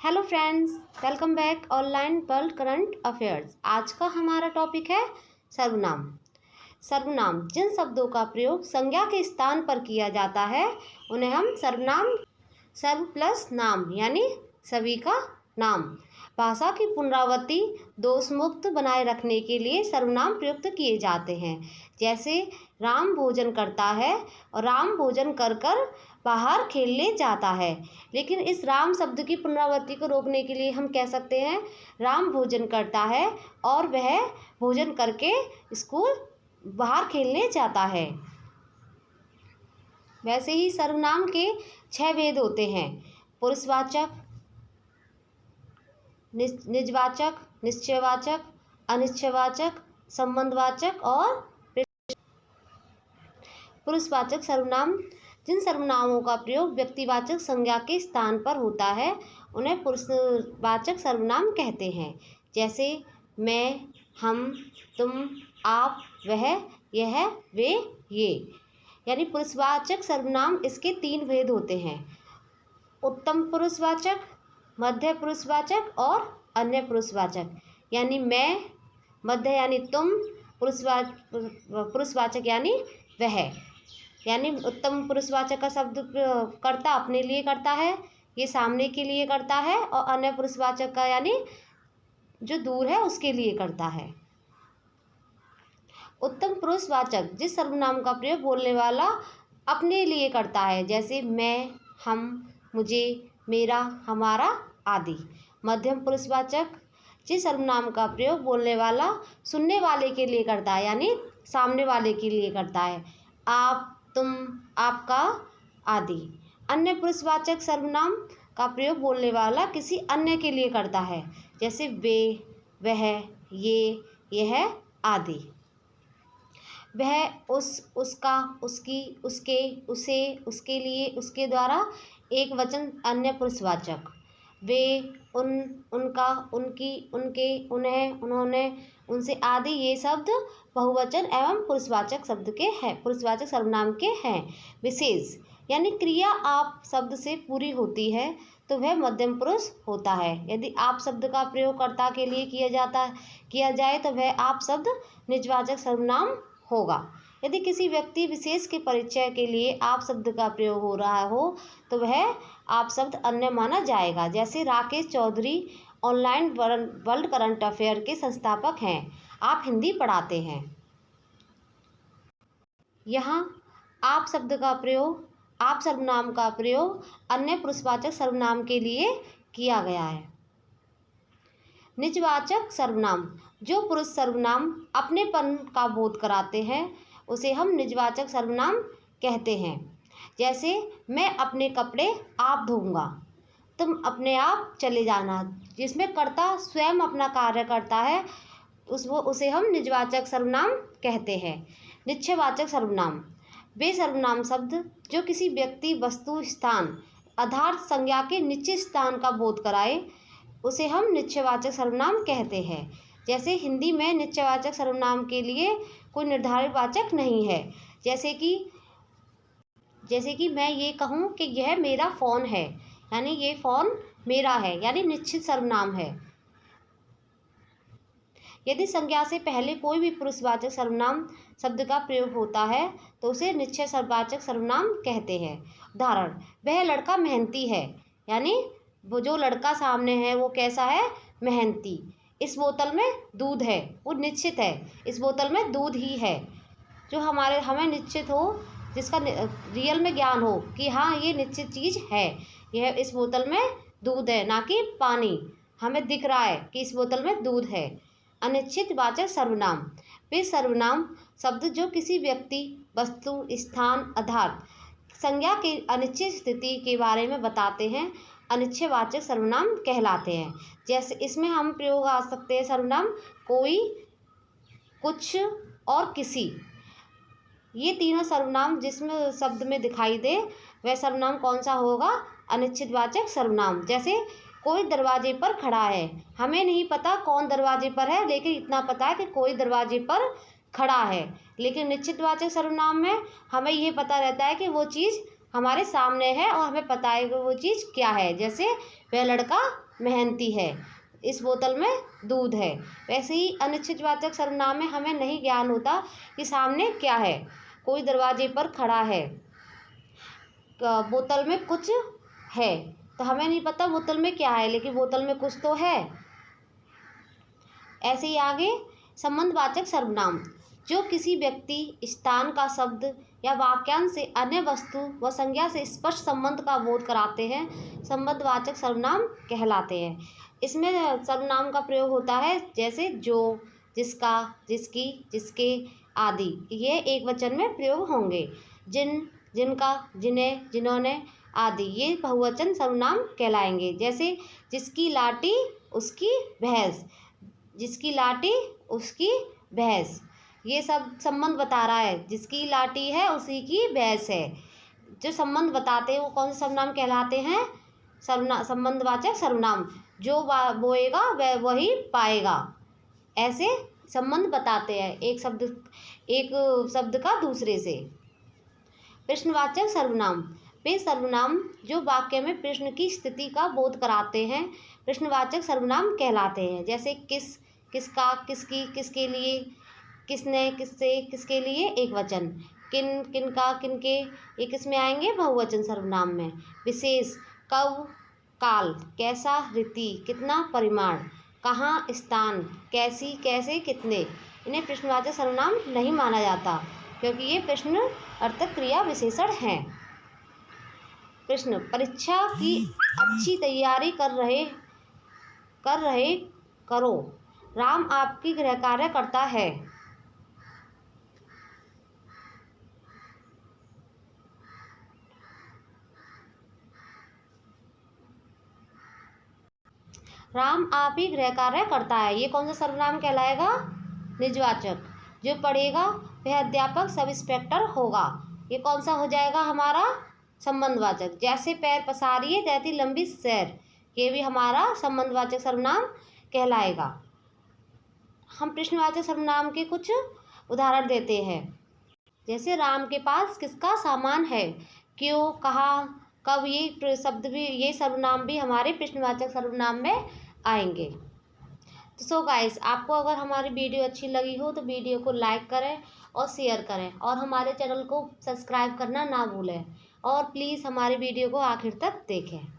Hello friends, welcome back online world current affairs. आज का हमारा टॉपिक है सर्वनाम। सर्वनाम जिन शब्दों का प्रयोग संज्ञा के स्थान पर किया जाता है उन्हें हम सर्वनाम, सर्व प्लस नाम यानी सभी का नाम। भाषा की पुनरावृत्ति दोष मुक्त बनाए रखने के लिए सर्वनाम प्रयुक्त किए जाते हैं। जैसे राम भोजन करता है और राम भोजन कर कर बाहर खेलने जाता है। लेकिन इस राम शब्द की पुनरावृत्ति को रोकने के लिए हम कह सकते हैं राम भोजन करता है और वह भोजन करके स्कूल बाहर खेलने जाता है। वैसे ही सर्वनाम के 6 भेद होते हैं: पुरुषवाचक, निजवाचक, निश्चयवाचक, अनिश्चयवाचक, संबंधवाचक और पुरुषवाचक सर्वनाम जिन सर्वनामों का प्रयोग व्यक्तिवाचक संज्ञा के स्थान पर होता है उन्हें पुरुषवाचक सर्वनाम कहते हैं। जैसे मैं, हम, तुम, आप, वह, यह, वे, ये। यानी पुरुषवाचक सर्वनाम इसके 3 भेद होते हैं: उत्तम पुरुषवाचक, मध्य पुरुषवाचक और अन्य पुरुषवाचक। यानी मैं, मध्य यानी तुम, पुरुषवाचक यानी वह। यानी उत्तम पुरुषवाचक का शब्द कर्ता अपने लिए करता है, ये सामने के लिए करता है, और अन्य पुरुषवाचक का यानी जो दूर है उसके लिए करता है। उत्तम पुरुषवाचक जिस सर्वनाम का प्रयोग बोलने वाला अपने लिए करता है, जैसे मैं, हम, मुझे, मेरा, हमारा आदि। मध्यम पुरुषवाचक जिस सर्वनाम का प्रयोग बोलने वाला सुनने वाले के लिए करता है, यानी सामने वाले के लिए करता है, आप, तुम, आपका आदि। अन्य पुरुषवाचक सर्वनाम का प्रयोग बोलने वाला किसी अन्य के लिए करता है, जैसे वे, वह, ये, यह आदि। वह, उस, उसका, उसकी, उसके, उसे, उसके लिए, उसके द्वारा एक वचन अन्य पुरुषवाचक। वे, उन, उनका, उनकी, उनके, उन्हें, उन्होंने, उनसे आदि ये शब्द बहुवचन एवं पुरुषवाचक शब्द के हैं, पुरुषवाचक सर्वनाम के हैं। विशेष यानी क्रिया आप शब्द से पूरी होती है तो वह मध्यम पुरुष होता है। यदि आप शब्द का प्रयोग कर्ता के लिए किया जाए तो वह आप शब्द निजवाचक सर्वनाम होगा। यदि किसी व्यक्ति विशेष के परिचय के लिए आप शब्द का प्रयोग हो रहा हो तो वह आप शब्द अन्य माना जाएगा। जैसे Rakesh Chaudhary online world current affair के संस्थापक हैं, आप हिंदी पढ़ाते हैं। यहाँ आप शब्द का प्रयोग, आप सर्वनाम का प्रयोग अन्य पुरुषवाचक सर्वनाम के लिए किया गया है। निजवाचक सर्वनाम जो पुरुष सर्वनाम अपनेपन का बोध कराते हैं उसे हम निजवाचक सर्वनाम कहते हैं। जैसे मैं अपने कपड़े आप धोऊंगा, तुम अपने आप चले जाना। जिसमें कर्ता स्वयं अपना कार्य करता है उसे हम निजवाचक सर्वनाम कहते हैं। निश्चयवाचक सर्वनाम वे सर्वनाम शब्द जो किसी व्यक्ति, वस्तु, स्थान, आधार संज्ञा के निश्चित स्थान का बोध कराए उसे हम निश्चयवाचक सर्वनाम कहते हैं। जैसे हिंदी में निश्चयवाचक सर्वनाम के लिए कोई निर्धारित वाचक नहीं है। जैसे कि मैं ये कहूँ कि यह मेरा फ़ोन है, यानी ये फ़ोन मेरा है, यानी निश्चित सर्वनाम है। यदि संज्ञा से पहले कोई भी पुरुषवाचक सर्वनाम शब्द का प्रयोग होता है तो उसे निश्चय सर्ववाचक सर्वनाम कहते हैं। उदाहरण, वह लड़का मेहनती है, यानी वो जो लड़का सामने है वो कैसा है, मेहनती। इस बोतल में दूध है, वो निश्चित है, इस बोतल में दूध ही है। जो हमें निश्चित हो, जिसका रियल में ज्ञान हो कि हाँ ये निश्चित चीज़ है, यह इस बोतल में दूध है, ना कि पानी। हमें दिख रहा है कि इस बोतल में दूध है। अनिश्चित वाचक सर्वनाम वे सर्वनाम शब्द जो किसी व्यक्ति, वस्तु, स्थान, आधार संज्ञा की अनिश्चित स्थिति के बारे में बताते हैं, अनिश्चयवाचक सर्वनाम कहलाते हैं। जैसे इसमें हम प्रयोग आ सकते हैं सर्वनाम कोई, कुछ और किसी। ये तीनों सर्वनाम जिसमें शब्द में दिखाई दे वह सर्वनाम कौन सा होगा, अनिश्चितवाचक सर्वनाम। जैसे कोई दरवाजे पर खड़ा है, हमें नहीं पता कौन दरवाजे पर है, लेकिन इतना पता है कि कोई दरवाजे पर खड़ा है। लेकिन निश्चितवाचक सर्वनाम में हमें ये पता रहता है कि वो चीज़ हमारे सामने है और हमें पता है कि वो चीज़ क्या है। जैसे वह लड़का मेहनती है, इस बोतल में दूध है। वैसे ही अनिश्चितवाचक सर्वनाम में हमें नहीं ज्ञान होता कि सामने क्या है। कोई दरवाजे पर खड़ा है, बोतल में कुछ है, तो हमें नहीं पता बोतल में क्या है, लेकिन बोतल में कुछ तो है। ऐसे ही आगे संबंधवाचक सर्वनाम, जो किसी व्यक्ति, स्थान का शब्द या वाक्यांश से अन्य वस्तु व संज्ञा से स्पष्ट संबंध का बोध कराते हैं, संबंधवाचक सर्वनाम कहलाते हैं। इसमें सर्वनाम का प्रयोग होता है जैसे जो, जिसका, जिसकी, जिसके आदि, ये एक वचन में प्रयोग होंगे। जिन, जिनका, जिन्हें, जिन्होंने आदि, ये बहुवचन सर्वनाम कहलाएंगे। जैसे जिसकी लाठी उसकी भैंस, जिसकी लाठी उसकी भैंस, ये सब संबंध बता रहा है। जिसकी लाठी है उसी की भैंस है। जो संबंध बताते हैं वो कौन से सर्वनाम कहलाते हैं? संबंधवाचक सर्वनाम। जो बोएगा वह वही पाएगा, ऐसे संबंध बताते हैं एक शब्द का दूसरे से। प्रश्नवाचक सर्वनाम, वे सर्वनाम जो वाक्य में प्रश्न की स्थिति का बोध कराते हैं, प्रश्नवाचक सर्वनाम कहलाते हैं। जैसे किस, किसका, किसकी, किसके लिए, किसने, किससे, किसके लिए एक वचन। किन, किनका, किनके, ये किस में आएंगे? बहुवचन सर्वनाम में। विशेष, कब, काल, कैसा, रीति, कितना, परिमाण, कहाँ, स्थान, कैसी, कैसे, कितने, इन्हें प्रश्नवाचक सर्वनाम नहीं माना जाता क्योंकि ये प्रश्न अर्थक क्रिया विशेषण हैं। प्रश्न, परीक्षा की अच्छी तैयारी कर रहे करो, राम आपकी गृह कार्य करता है। राम आप ही गृह कार्य करता है, ये कौन सा सर्वनाम कहलाएगा? निजवाचक। जो पढ़ेगा वह अध्यापक सब इंस्पेक्टर होगा, ये कौन सा हो जाएगा हमारा? संबंधवाचक। जैसे पैर पसारिए तैती लंबी सैर, ये भी हमारा संबंधवाचक सर्वनाम कहलाएगा। हम प्रश्नवाचक सर्वनाम के कुछ उदाहरण देते हैं। जैसे राम के पास किसका सामान है, क्यों, कहाँ, कब, ये शब्द भी, ये सर्वनाम भी हमारे प्रश्नवाचक सर्वनाम में आएंगे। तो सो गाइस, आपको अगर हमारी वीडियो अच्छी लगी हो तो वीडियो को लाइक करें और शेयर करें और हमारे चैनल को सब्सक्राइब करना ना भूलें और प्लीज़ हमारी वीडियो को आखिर तक देखें।